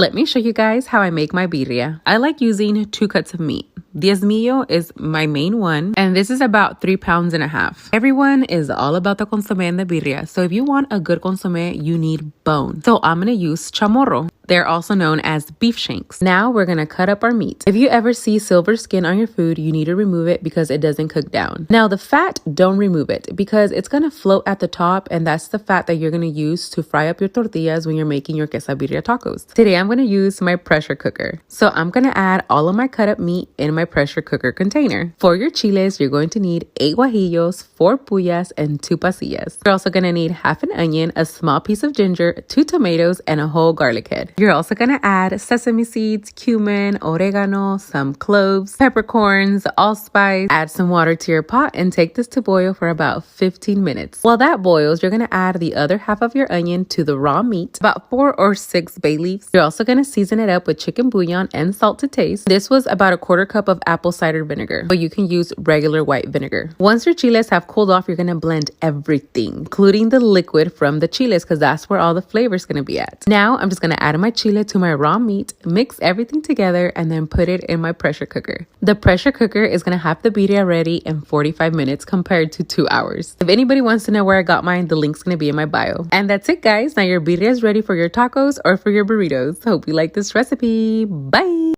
Let me show you guys how I make my birria. I like using 2 cuts of meat. Diezmillo is my main one, and this is about 3.5 pounds. Everyone is all about the consomme and the birria, so if you want a good consomme, you need bone. So I'm gonna use chamorro. They're also known as beef shanks. Now we're gonna cut up our meat. If you ever see silver skin on your food, you need to remove it because it doesn't cook down. Now the fat, don't remove it because it's gonna float at the top, and that's the fat that you're gonna use to fry up your tortillas when you're making your quesabirria tacos. Today I'm gonna use my pressure cooker. So I'm gonna add all of my cut up meat in my pressure cooker container. For your chiles, you're going to need 8 guajillos, 4 puyas, and 2 pasillas. You're also gonna need half an onion, a small piece of ginger, 2 tomatoes, and a whole garlic head. You're also gonna add sesame seeds, cumin, oregano, some cloves, peppercorns, allspice. Add some water to your pot and take this to boil for about 15 minutes. While that boils, you're gonna add the other half of your onion to the raw meat, about 4 or 6 bay leaves. You're also gonna season it up with chicken bouillon and salt to taste. This was about a 1/4 cup of apple cider vinegar, but you can use regular white vinegar. Once your chiles have cooled off, you're gonna blend everything, including the liquid from the chiles, because that's where all the flavor is gonna be at. Now I'm just gonna add my chile to my raw meat, mix everything together, and then put it in my pressure cooker. The pressure cooker is gonna have the birria ready in 45 minutes compared to 2 hours. If anybody wants to know where I got mine, the link's gonna be in my bio. And that's it, guys. Now your birria is ready for your tacos or for your burritos. Hope you like this recipe. Bye!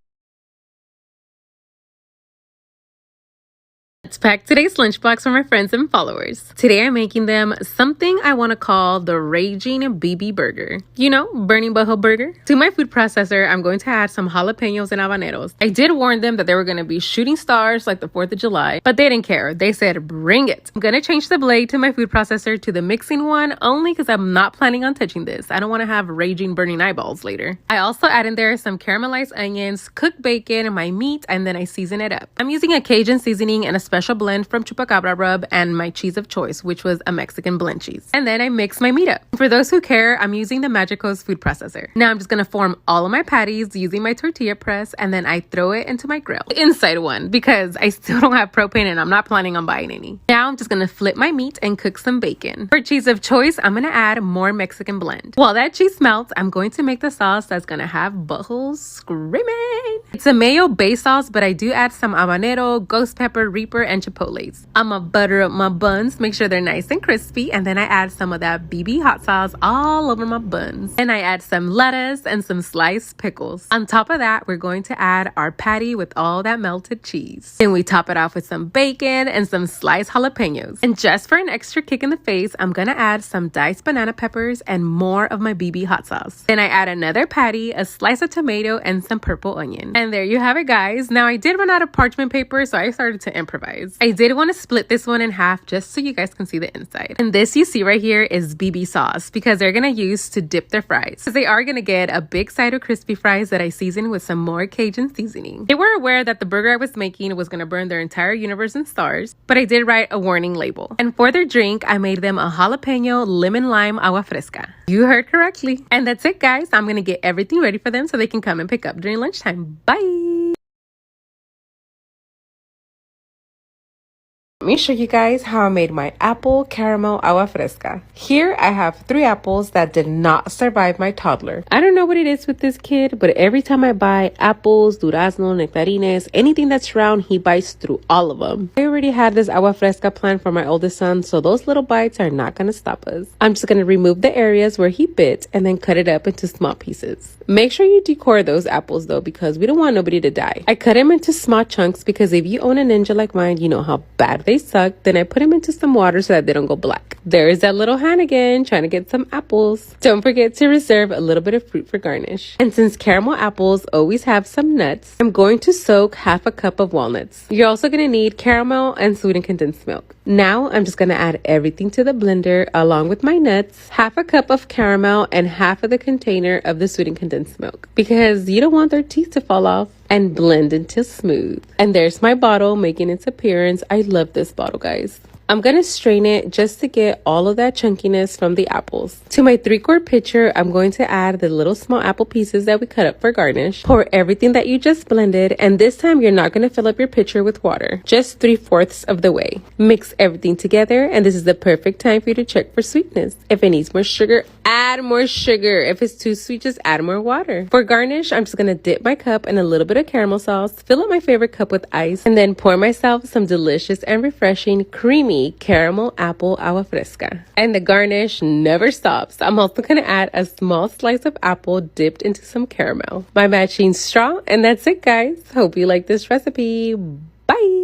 Let's pack today's lunchbox for my friends and followers. Today I'm making them something I want to call the Raging BB Burger. You know, burning butthole burger. To my food processor, I'm going to add some jalapenos and habaneros. I did warn them that they were going to be shooting stars like the 4th of July, but they didn't care. They said, bring it. I'm going to change the blade to my food processor to the mixing one only because I'm not planning on touching this. I don't want to have raging burning eyeballs later. I also add in there some caramelized onions, cooked bacon, and my meat, and then I season it up. I'm using a Cajun seasoning and a special blend from Chupacabra Rub and my cheese of choice, which was a Mexican blend cheese. And then I mix my meat up. For those who care, I'm using the Magicos food processor. Now I'm just gonna form all of my patties using my tortilla press, and then I throw it into my grill. Inside one, because I still don't have propane and I'm not planning on buying any. Now I'm just gonna flip my meat and cook some bacon. For cheese of choice, I'm gonna add more Mexican blend. While that cheese melts, I'm going to make the sauce that's gonna have buttholes screaming. It's a mayo-based sauce, but I do add some habanero, ghost pepper, reaper, and chipotles. I'ma butter up my buns, make sure they're nice and crispy, and then I add some of that BB hot sauce all over my buns. And I add some lettuce and some sliced pickles. On top of that, we're going to add our patty with all that melted cheese. Then we top it off with some bacon and some sliced jalapenos. And just for an extra kick in the face, I'm gonna add some diced banana peppers and more of my BB hot sauce. Then I add another patty, a slice of tomato, and some purple onion. And there you have it, guys. Now I did run out of parchment paper, so I started to improvise. I did want to split this one in half just so you guys can see the inside. And this you see right here is BB sauce because they're going to use to dip their fries. Because they are going to get a big side of crispy fries that I seasoned with some more Cajun seasoning. They were aware that the burger I was making was going to burn their entire universe in stars, but I did write a warning label. And for their drink, I made them a jalapeno lemon lime agua fresca. You heard correctly. And that's it, guys. I'm going to get everything ready for them so they can come and pick up during lunchtime. Bye! Let me show you guys how I made my apple caramel agua fresca. Here I have 3 apples that did not survive my toddler. I don't know what it is with this kid, but every time I buy apples, durazno, nectarines, anything that's round, he bites through all of them. I already had this agua fresca plan for my oldest son, so those little bites are not gonna stop us. I'm just gonna remove the areas where he bit and then cut it up into small pieces. Make sure you decore those apples though, because we don't want nobody to die. I cut him into small chunks because if you own a Ninja like mine, you know how bad they suck. Then I put them into some water so that they don't go black. There is that little hand again trying to get some apples. Don't forget to reserve a little bit of fruit for garnish. And since caramel apples always have some nuts, I'm going to soak half a cup of walnuts. You're also going to need caramel and sweetened condensed milk. Now I'm just going to add everything to the blender along with my nuts, half a cup of caramel, and half of the container of the sweetened condensed milk because you don't want their teeth to fall off, and blend until smooth. And there's my bottle making its appearance. I love this bottle, guys. I'm gonna strain it just to get all of that chunkiness from the apples. To my 3-quart pitcher, I'm going to add the little small apple pieces that we cut up for garnish. Pour everything that you just blended, and this time you're not gonna fill up your pitcher with water, just 3/4 of the way. Mix everything together, and this is the perfect time for you to check for sweetness. If it needs more sugar, add more sugar. If it's too sweet, just add more water. For garnish, I'm just gonna dip my cup in a little bit of caramel sauce, fill up my favorite cup with ice, and then pour myself some delicious and refreshing creamy caramel apple agua fresca. And the garnish never stops. I'm also gonna add a small slice of apple dipped into some caramel, my matching straw, and that's it, guys. Hope you like this recipe. Bye!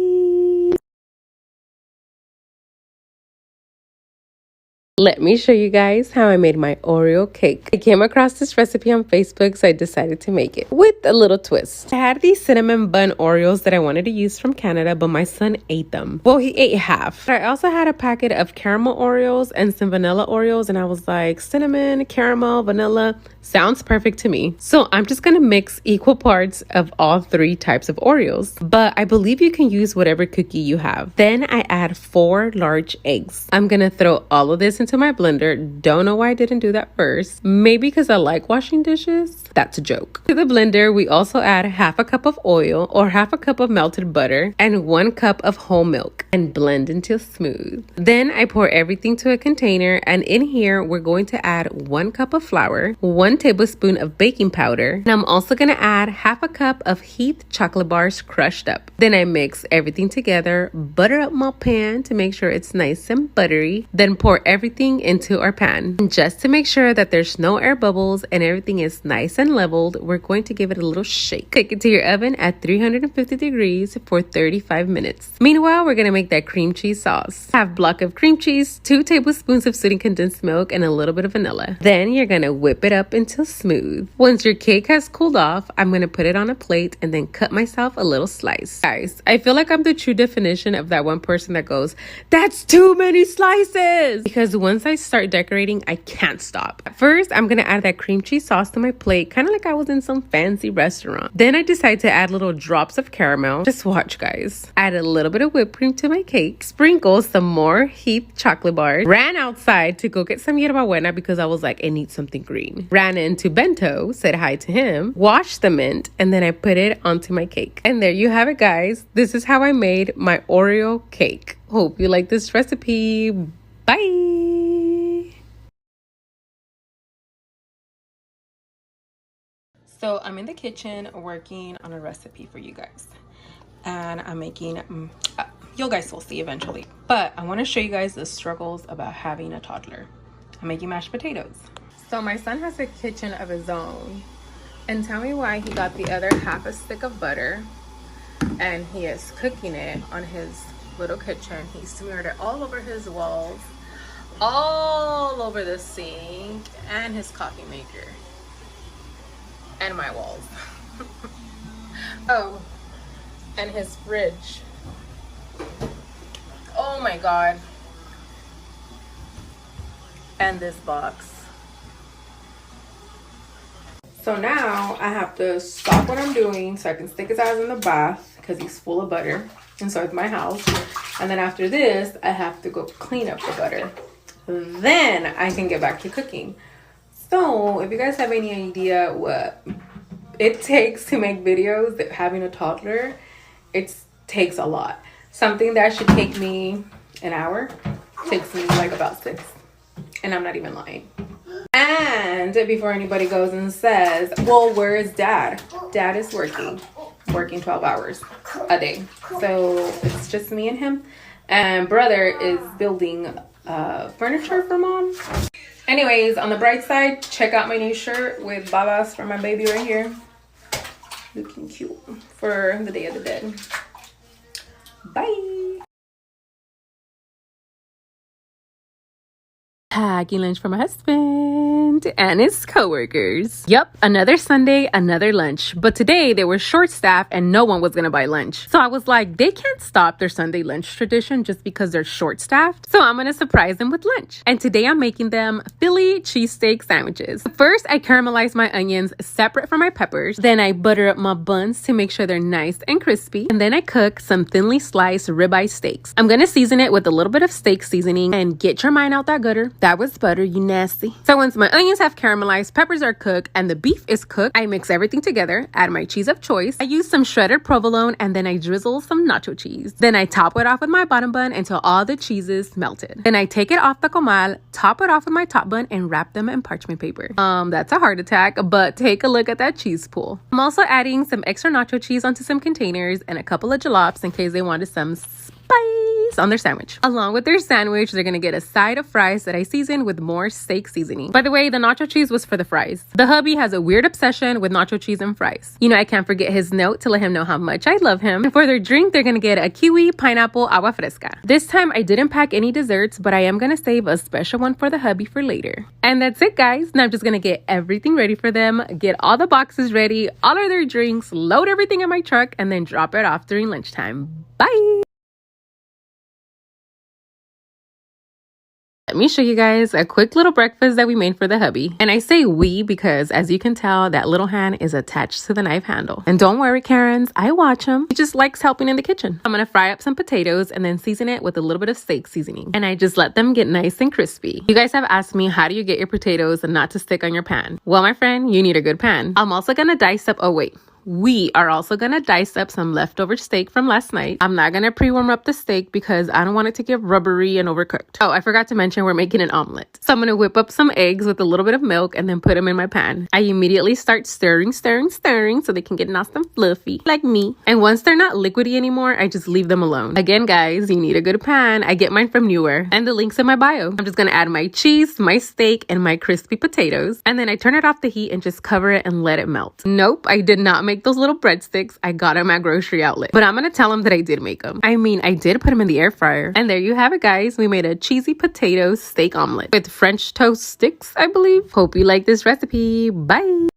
Let me show you guys how I made my Oreo cake. I came across this recipe on Facebook, so I decided to make it with a little twist. I had these cinnamon bun Oreos that I wanted to use from Canada, but my son ate them. Well, he ate half. But I also had a packet of caramel Oreos and some vanilla Oreos, and I was like, cinnamon, caramel, vanilla, sounds perfect to me. So I'm just gonna mix equal parts of all 3 types of Oreos, but I believe you can use whatever cookie you have. Then I add 4 large eggs. I'm gonna throw all of this into my blender. Don't know why I didn't do that first. Maybe because I like washing dishes. That's a joke. To the blender, we also add 1/2 cup of oil or 1/2 cup of melted butter and 1 cup of whole milk and blend until smooth. Then I pour everything to a container, and in here we're going to add 1 cup of flour, 1 tablespoon of baking powder, and I'm also gonna add 1/2 cup of Heath chocolate bars crushed up. Then I mix everything together, butter up my pan to make sure it's nice and buttery, then pour everything into our pan. And just to make sure that there's no air bubbles and everything is nice and leveled, we're going to give it a little shake. Take it to your oven at 350 degrees for 35 minutes. Meanwhile, we're gonna make that cream cheese sauce. Half block of cream cheese, 2 tablespoons of sweetened condensed milk, and a little bit of vanilla. Then you're gonna whip it up until smooth. Once your cake has cooled off, I'm gonna put it on a plate and then cut myself a little slice. Guys, I feel like I'm the true definition of that one person that goes, "That's too many slices!" Because once I start decorating, I can't stop. First, I'm gonna add that cream cheese sauce to my plate, kind of like I was in some fancy restaurant. Then I decide to add little drops of caramel. Just watch, guys. Add a little bit of whipped cream to my cake. Sprinkle some more Heath chocolate bars. Ran outside to go get some yerba buena because I was like, I need something green. Ran into Bento, said hi to him, washed the mint, and then I put it onto my cake. And there you have it, guys. This is how I made my Oreo cake. Hope you like this recipe. Bye! So I'm in the kitchen working on a recipe for you guys. And I'm making, you guys will see eventually. But I want to show you guys the struggles about having a toddler. I'm making mashed potatoes. So my son has a kitchen of his own. And tell me why he got the other 1/2 stick of butter. And he is cooking it on his little kitchen. He smeared it all over his walls, all over the sink, and his coffee maker. And my walls. Oh, and his fridge. Oh my god. And this box. So now I have to stop what I'm doing so I can stick his ass in the bath because he's full of butter. And so it's my house. And then after this, I have to go clean up the butter. Then I can get back to cooking. So if you guys have any idea what it takes to make videos, that having a toddler, it takes a lot. Something that should take me an hour takes me like about 6. And I'm not even lying. And before anybody goes and says, well, where is dad? Dad is working 12 hours a day. So it's just me and him. And brother is building furniture for mom. Anyways, on the bright side, check out my new shirt with babas for my baby right here. Looking cute for the Day of the Dead. Bye. Packing lunch for my husband and his coworkers. Yep, another Sunday, another lunch. But today they were short-staffed and no one was gonna buy lunch. So I was like, they can't stop their Sunday lunch tradition just because they're short-staffed. So I'm gonna surprise them with lunch. And today I'm making them Philly cheesesteak sandwiches. First, I caramelize my onions separate from my peppers. Then I butter up my buns to make sure they're nice and crispy. And then I cook some thinly sliced ribeye steaks. I'm gonna season it with a little bit of steak seasoning and get your mind out that gutter. That was butter, you nasty. So once my onions have caramelized, peppers are cooked, and the beef is cooked, I mix everything together, add my cheese of choice. I use some shredded provolone, and then I drizzle some nacho cheese. Then I top it off with my bottom bun until all the cheese is melted. Then I take it off the comal, top it off with my top bun, and wrap them in parchment paper. That's a heart attack, but take a look at that cheese pool. I'm also adding some extra nacho cheese onto some containers and a couple of jalapenos in case they wanted some spice on their sandwich. Along with their sandwich, they're gonna get a side of fries that I season with more steak seasoning. By the way, the nacho cheese was for the fries. The hubby has a weird obsession with nacho cheese and fries. You know, I can't forget his note to let him know how much I love him. And for their drink, they're gonna get a kiwi pineapple agua fresca. This time, I didn't pack any desserts, but I am gonna save a special one for the hubby for later. And that's it, guys. Now I'm just gonna get everything ready for them, get all the boxes ready, all of their drinks, load everything in my truck, and then drop it off during lunchtime. Bye! Let me show you guys a quick little breakfast that we made for the hubby. And I say we because, as you can tell, that little hand is attached to the knife handle. And don't worry, Karens, I watch him. He just likes helping in the kitchen. I'm gonna fry up some potatoes and then season it with a little bit of steak seasoning. And I just let them get nice and crispy. You guys have asked me, how do you get your potatoes not to stick on your pan? Well, my friend, you need a good pan. I'm also gonna dice up, we are also gonna dice up some leftover steak from last night. I'm not gonna pre-warm up the steak because I don't want it to get rubbery and overcooked. Oh, I forgot to mention we're making an omelet. So I'm gonna whip up some eggs with a little bit of milk and then put them in my pan. I immediately start stirring so they can get nice and fluffy, like me. And once they're not liquidy anymore, I just leave them alone. Again, guys, you need a good pan. I get mine from Newer, and the link's in my bio. I'm just gonna add my cheese, my steak, and my crispy potatoes. And then I turn it off the heat and just cover it and let it melt. Nope, I did not make those little breadsticks. I got them at grocery outlet, but I'm gonna tell them that I did make them. I mean, I did put them in the air fryer. And there you have it, guys. We made a cheesy potato steak omelet with French toast sticks, I believe. Hope you like this recipe. Bye.